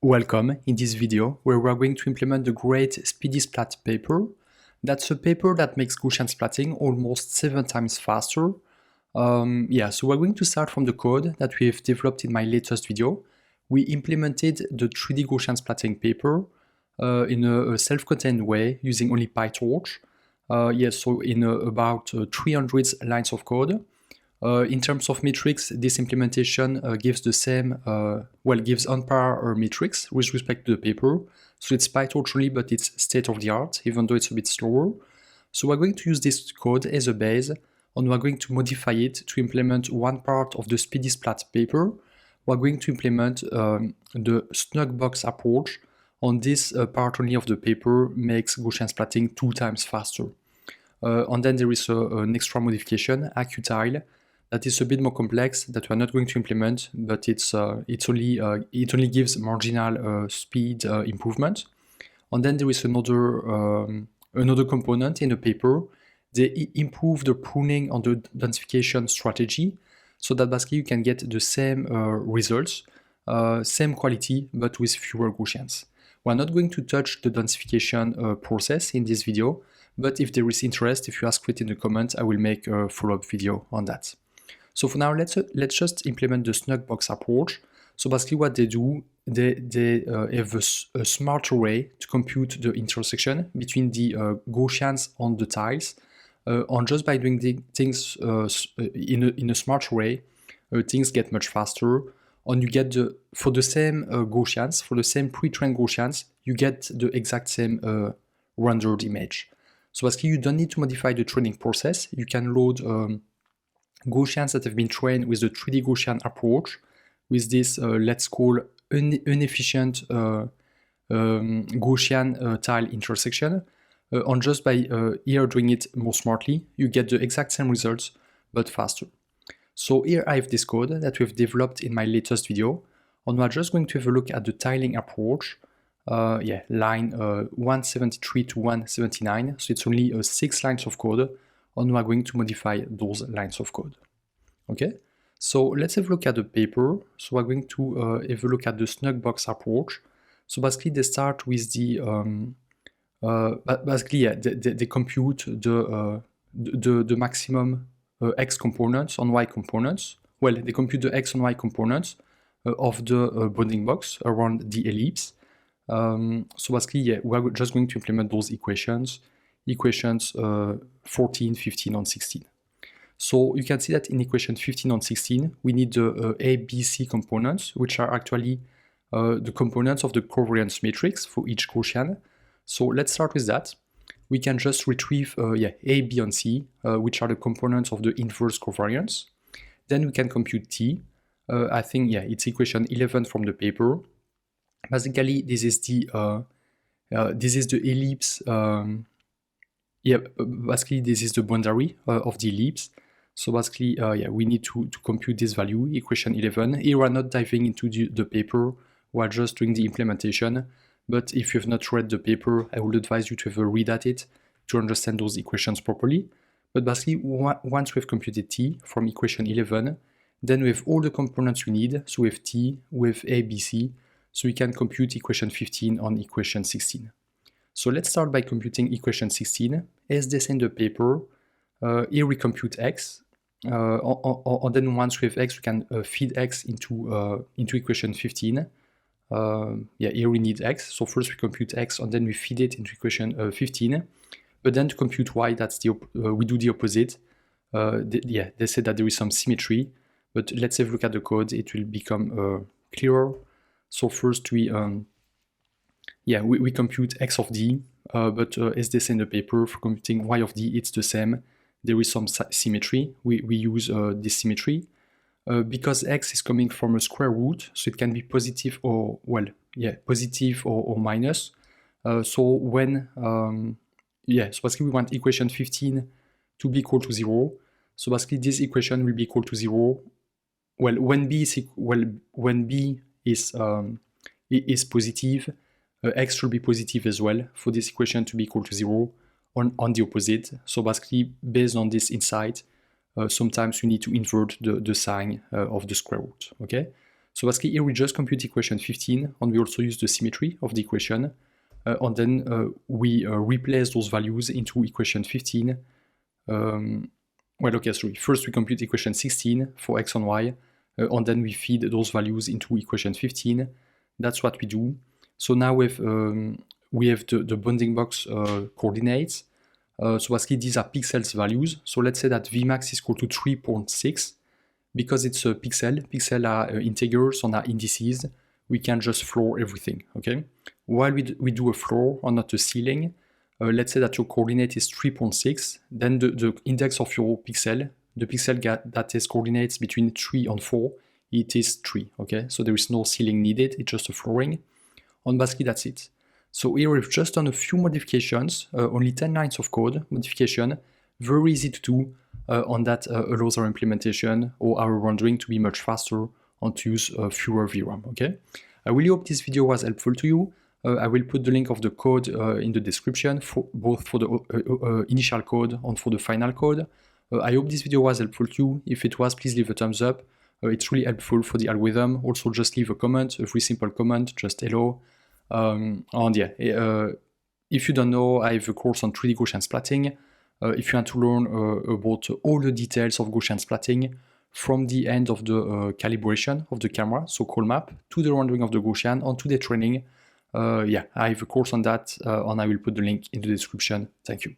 Welcome. In this video where we are going to implement the great Speedy-Splat paper. That's a paper that makes Gaussian splatting almost 7 times faster. So we're going to start from the code that we have developed in my latest video. We implemented the 3D Gaussian splatting paper in a self-contained way using only PyTorch. So in about 300 lines of code. In terms of metrics, this implementation gives the same, gives on par metrics with respect to the paper. So it's PyTorch only, but it's state of the art, even though it's a bit slower. So we're going to use this code as a base, and we're going to modify it to implement one part of the Speedy-Splat paper. We're going to implement the snug box approach on this part only of the paper makes Gaussian splatting 2 times faster. And then there is an extra modification, acutile, that is a bit more complex that we're not going to implement, but it only gives marginal speed improvement. And then there is another component in the paper. They improve the pruning on the densification strategy, so that basically you can get the same results, same quality, but with fewer Gaussians. We're not going to touch the densification process in this video, but if there is interest, if you ask it in the comments, I will make a follow-up video on that. So for now, let's just implement the snug box approach. So basically what they do, they have a smart array to compute the intersection between the Gaussians on the tiles. And just by doing the things in a smart array, things get much faster. And you get for the same Gaussians, for the same pre-trained Gaussians, you get the exact same rendered image. So basically you don't need to modify the training process. You can load Gaussians that have been trained with the 3D Gaussian approach with this, let's call inefficient Gaussian tile intersection. And just by here doing it more smartly, you get the exact same results, but faster. So here I have this code that we've developed in my latest video, and we're just going to have a look at the tiling approach. Line 173 to 179, so it's only 6 lines of code, and we're going to modify those lines of code. Okay, so let's have a look at the paper. So we're going to have a look at the snug box approach. So basically they start with the they compute the maximum x components and y components. Well, they compute the x and y components of the bounding box around the ellipse. So basically, we're just going to implement those equations 14, 15, and 16. So you can see that in equation 15 and 16, we need the A, B, C components, which are actually the components of the covariance matrix for each Gaussian. So let's start with that. We can just retrieve A, B, and C, which are the components of the inverse covariance. Then we can compute T. I think, it's equation 11 from the paper. Basically, this is the ellipse. Basically, this is the boundary of the ellipse. So basically, we need to compute this value, equation 11. Here, we're not diving into the paper. We're just doing the implementation. But if you have not read the paper, I would advise you to have a read at it to understand those equations properly. But basically, once we've computed T from equation 11, then we have all the components we need. So we have T, we have A, B, C. So we can compute equation 15 on equation 16. So let's start by computing equation 16. As they say in the paper, here we compute x. And then once we have x, we can feed x into equation 15. Here we need x. So first we compute x, and then we feed it into equation 15. But then to compute y, that's we do the opposite. They say that there is some symmetry. But let's have a look at the code. It will become clearer. So first we compute x of d, but as they say in the paper, for computing y of d, it's the same. There is some symmetry. We use this symmetry because x is coming from a square root, so it can be positive or positive or minus. So when so basically we want equation 15 to be equal to 0. So basically this equation will be equal to 0. Well, when b is positive, x should be positive as well for this equation to be equal to 0 on the opposite. So basically, based on this insight, sometimes we need to invert the sign of the square root, okay? So basically here we just compute equation 15, and we also use the symmetry of the equation, and then we replace those values into equation 15. Sorry, first we compute equation 16 for x and y, and then we feed those values into equation 15. That's what we do. So now we have the bounding box coordinates. So basically these are pixels values. So let's say that Vmax is equal to 3.6. Because it's a pixel are integers and are indices, we can just floor everything, okay? While we do a floor and not a ceiling, let's say that your coordinate is 3.6, then the index of your pixel, the pixel that has coordinates between 3 and 4, it is 3, okay? So there is no ceiling needed, it's just a flooring. On basically that's it. So here we've just done a few modifications, only 10 lines of code modification, very easy to do, and that allows our implementation or our rendering to be much faster and to use fewer VRAM, okay? I really hope this video was helpful to you. I will put the link of the code in the description, both for the initial code and for the final code. I hope this video was helpful to you. If it was, please leave a thumbs up. It's really helpful for the algorithm. Also, just leave a comment, a very simple comment, just hello. And yeah, if you don't know, I have a course on 3D Gaussian splatting. If you want to learn about all the details of Gaussian splatting, from the end of the calibration of the camera, so call map, to the rendering of the Gaussian, and to the training, yeah, I have a course on that, and I will put the link in the description. Thank you.